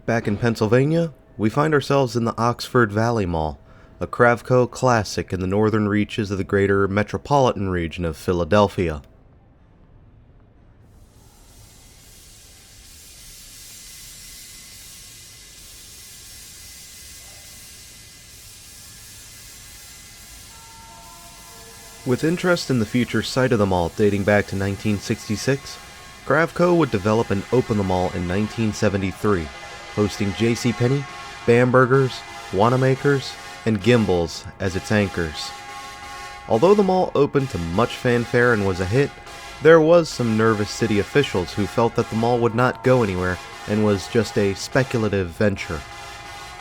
Back in Pennsylvania, we find ourselves in the Oxford Valley Mall, a Kravco classic in the northern reaches of the greater metropolitan region of Philadelphia. With interest in the future site of the mall dating back to 1966, Kravco would develop and open the mall in 1973, hosting JCPenney, Bamberger's, Wanamaker's, and Gimbel's as its anchors. Although the mall opened to much fanfare and was a hit, there was some nervous city officials who felt that the mall would not go anywhere and was just a speculative venture.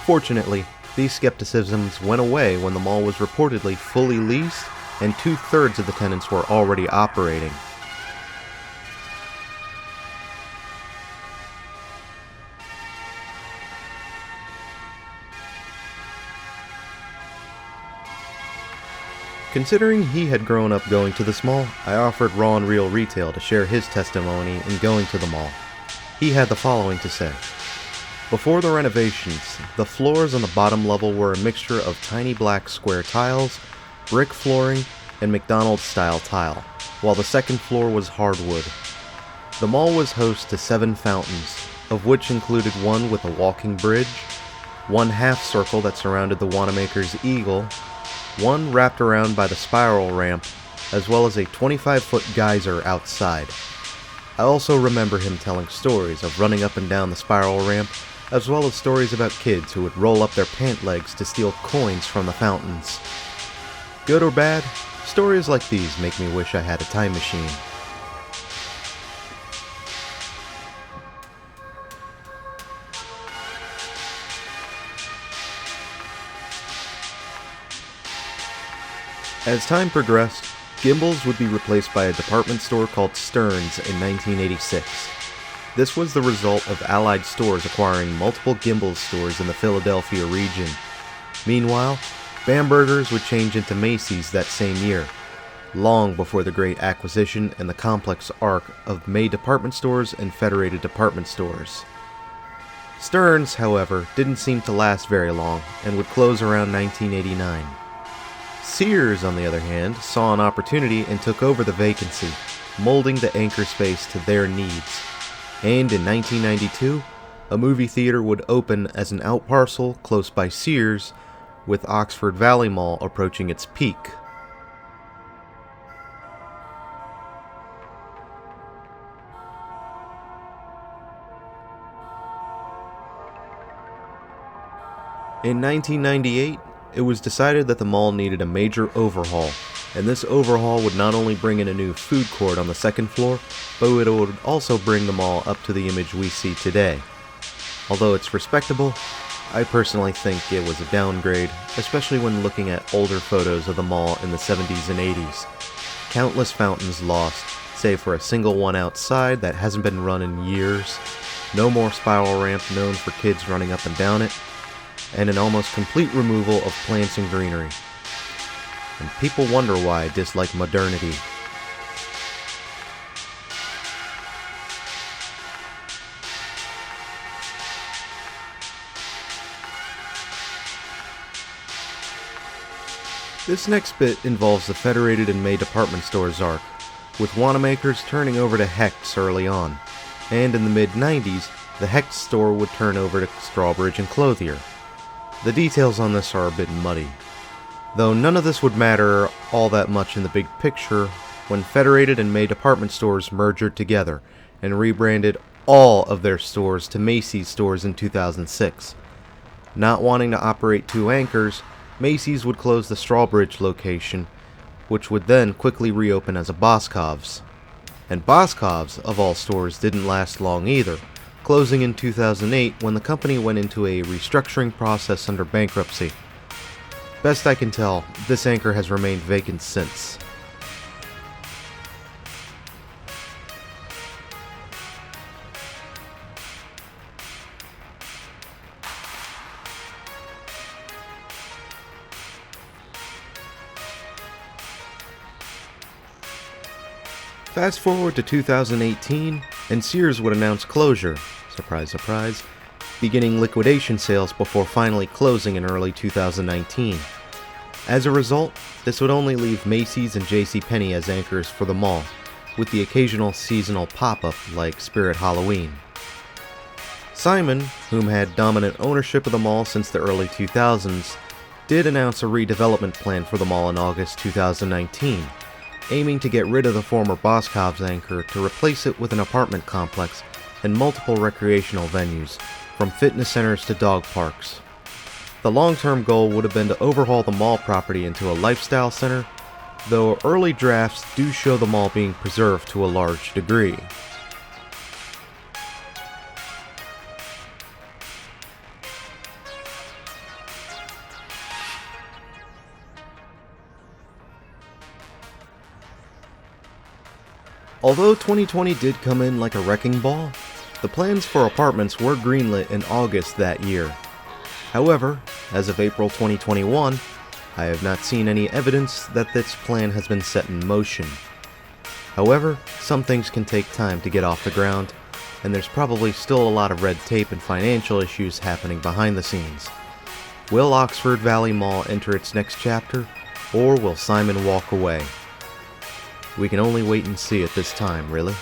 Fortunately, these skepticisms went away when the mall was reportedly fully leased and 2/3 of the tenants were already operating. Considering he had grown up going to this mall, I offered Raw and Real Retail to share his testimony in going to the mall. He had the following to say. Before the renovations, the floors on the bottom level were a mixture of tiny black square tiles, brick flooring, and McDonald's-style tile, while the second floor was hardwood. The mall was host to 7 fountains, of which included one with a walking bridge, one half-circle that surrounded the Wanamaker's Eagle, one wrapped around by the spiral ramp, as well as a 25-foot geyser outside. I also remember him telling stories of running up and down the spiral ramp, as well as stories about kids who would roll up their pant legs to steal coins from the fountains. Good or bad, stories like these make me wish I had a time machine. As time progressed, Gimbel's would be replaced by a department store called Stearns in 1986. This was the result of Allied stores acquiring multiple Gimbel's stores in the Philadelphia region. Meanwhile, Bamberger's would change into Macy's that same year, long before the great acquisition and the complex arc of May department stores and Federated department stores. Stearns, however, didn't seem to last very long and would close around 1989. Sears, on the other hand, saw an opportunity and took over the vacancy, molding the anchor space to their needs. And in 1992, a movie theater would open as an outparcel close by Sears, with Oxford Valley Mall approaching its peak. In 1998, it was decided that the mall needed a major overhaul, and this overhaul would not only bring in a new food court on the second floor, but it would also bring the mall up to the image we see today. Although it's respectable, I personally think it was a downgrade, especially when looking at older photos of the mall in the 70s and 80s. Countless fountains lost, save for a single one outside that hasn't been run in years, no more spiral ramp known for kids running up and down it, and an almost complete removal of plants and greenery. And people wonder why I dislike modernity. This next bit involves the Federated and May department stores arc, with Wanamaker's turning over to Hecht's early on, and in the mid-90s, the Hecht's store would turn over to Strawbridge and Clothier. The details on this are a bit muddy, though none of this would matter all that much in the big picture when Federated and May department stores merged together and rebranded all of their stores to Macy's stores in 2006. Not wanting to operate 2 anchors, Macy's would close the Strawbridge location, which would then quickly reopen as a Boscov's. And Boscov's, of all stores, didn't last long either, closing in 2008 when the company went into a restructuring process under bankruptcy. Best I can tell, this anchor has remained vacant since. Fast forward to 2018, and Sears would announce closure, surprise surprise, beginning liquidation sales before finally closing in early 2019. As a result, this would only leave Macy's and JCPenney as anchors for the mall, with the occasional seasonal pop-up like Spirit Halloween. Simon, whom had dominant ownership of the mall since the early 2000s, did announce a redevelopment plan for the mall in August 2019, aiming to get rid of the former Boscov's anchor to replace it with an apartment complex and multiple recreational venues, from fitness centers to dog parks. The long-term goal would have been to overhaul the mall property into a lifestyle center, though early drafts do show the mall being preserved to a large degree. Although 2020 did come in like a wrecking ball, the plans for apartments were greenlit in August that year. However, as of April 2021, I have not seen any evidence that this plan has been set in motion. However, some things can take time to get off the ground, and there's probably still a lot of red tape and financial issues happening behind the scenes. Will Oxford Valley Mall enter its next chapter, or will Simon walk away? We can only wait and see at this time, really.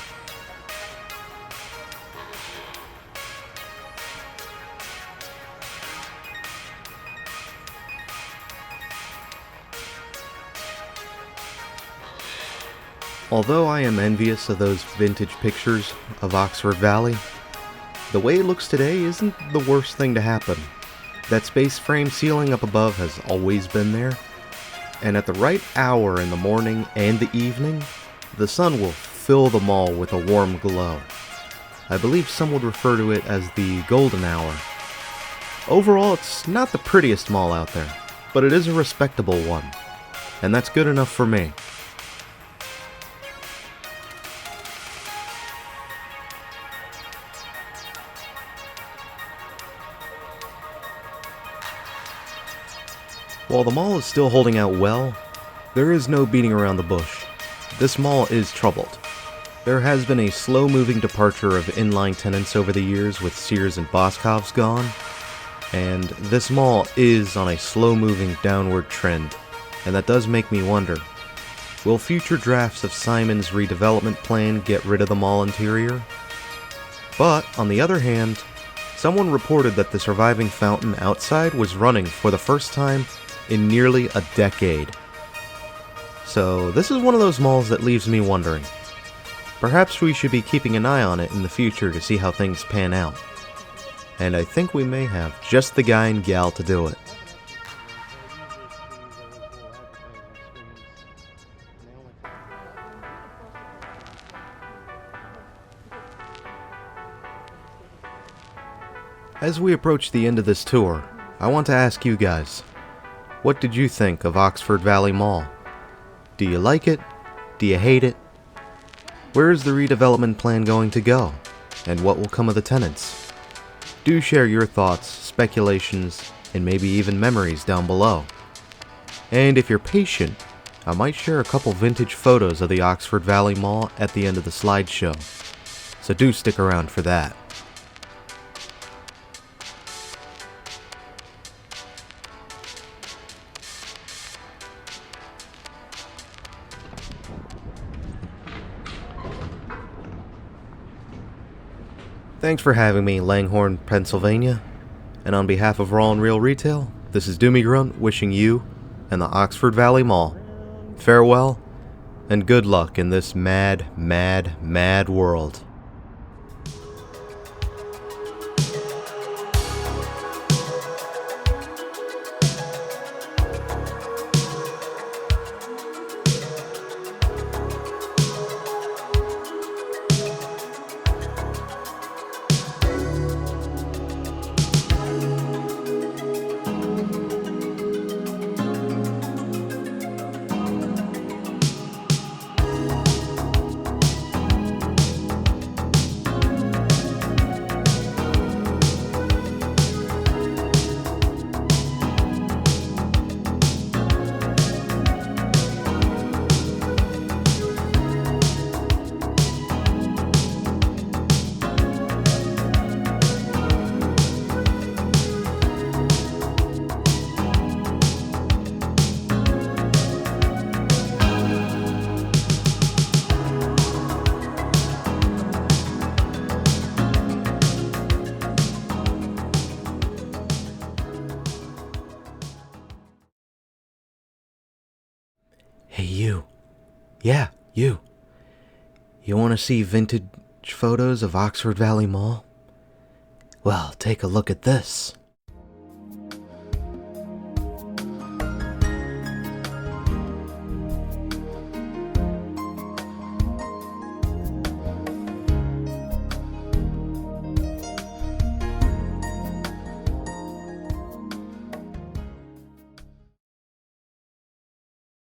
Although I am envious of those vintage pictures of Oxford Valley, the way it looks today isn't the worst thing to happen. That space frame ceiling up above has always been there, and at the right hour in the morning and the evening, the sun will fill the mall with a warm glow. I believe some would refer to it as the golden hour. Overall, it's not the prettiest mall out there, but it is a respectable one, and that's good enough for me. While the mall is still holding out well, there is no beating around the bush. This mall is troubled. There has been a slow-moving departure of inline tenants over the years with Sears and Boscov's gone, and this mall is on a slow-moving downward trend, and that does make me wonder, will future drafts of Simon's redevelopment plan get rid of the mall interior? But, on the other hand, someone reported that the surviving fountain outside was running for the first time in nearly a decade. So this is one of those malls that leaves me wondering. Perhaps we should be keeping an eye on it in the future to see how things pan out. And I think we may have just the guy and gal to do it. As we approach the end of this tour, I want to ask you guys, what did you think of Oxford Valley Mall? Do you like it? Do you hate it? Where is the redevelopment plan going to go? And what will come of the tenants? Do share your thoughts, speculations, and maybe even memories down below. And if you're patient, I might share a couple vintage photos of the Oxford Valley Mall at the end of the slideshow. So do stick around for that. Thanks for having me, Langhorne, Pennsylvania. And on behalf of Raw and Real Retail, this is Doomie Grunt wishing you and the Oxford Valley Mall farewell and good luck in this mad, mad, mad world. Hey, you. Yeah, you. You want to see vintage photos of Oxford Valley Mall? Well, take a look at this.